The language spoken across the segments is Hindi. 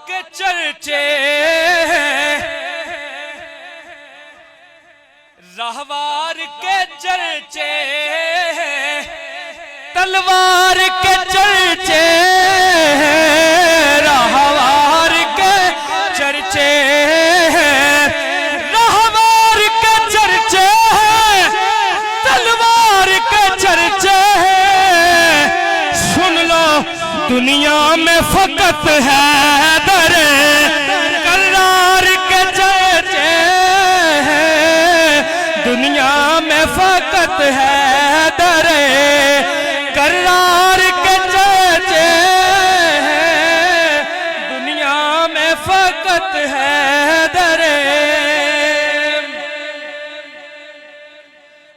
के चर्चे, रहवार के चर्चे, तलवार के चर्चे, रहवार के चर्चे, रहवार के चर्चे, तलवार के चर्चे। सुन लो दुनिया में फकत हैदर करार के चर्चे, दुनिया में फकत हैदर करार के चर्चे, दुनिया में फकत हैदर।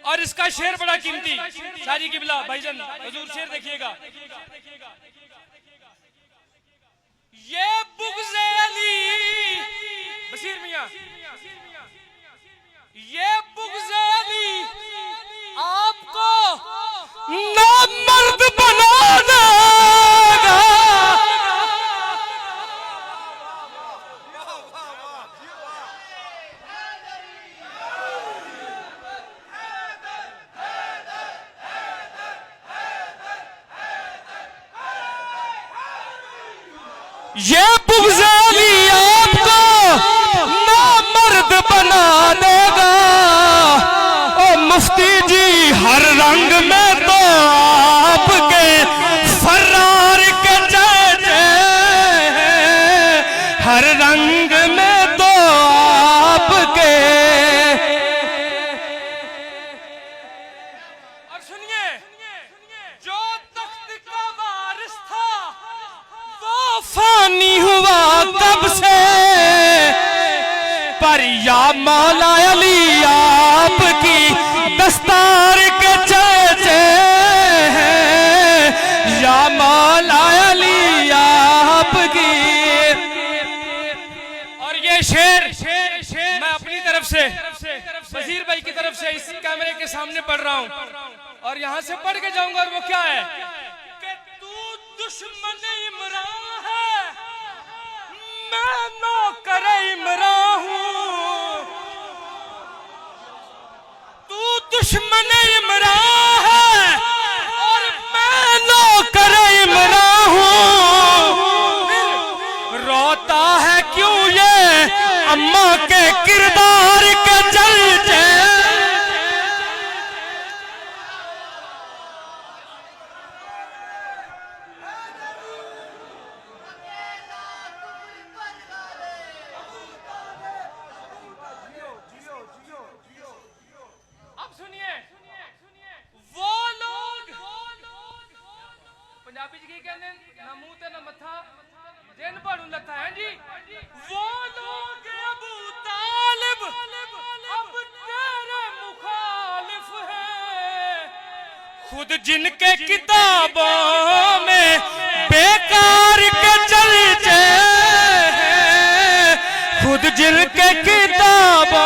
और इसका शेर बड़ा कीमती, शादी की बिला भाईजान हुजूर शेर देखिएगा। ये बुग़्ज़े अली बशीर मियां, ये बुग़्ज़े अली आपको नामर्द बना देगा। ये बुग़्ज़े अली आपको नामर्द बना देगा। ओ मुफ्ती जी हर रंग में तो आपके फरार के चर्चे, हर रंग में तो आपके। और सुनिए, जो तख्त का वारिस था वो फानी हुआ कब से, पर या मौला अली आपकी दस्तार के चर्चे, या मौला अली आपकी। और ये शेर मैं अपनी तरफ से वजीर भाई की तरफ से इस कैमरे के सामने पढ़ रहा हूँ, और यहाँ से पढ़ के जाऊंगा। और वो क्या है कि तू दुश्मन इमरान है, मैं नौकर इमरान हूँ। तू दुश्मन इमरान है और मैं नौकर इमरान हूँ। रोता है क्यों ये अम्मा के किरदार के चलते। पंजाबी जी कहते ना मुंह ते ना मथा जिन पढ़ू लथा है जी। वो लोग अबू तालिब अब तेरे मुखालिफ हैं, खुद जिनके किताबों में बेकार के चलते हैं, खुद जिनके किताबों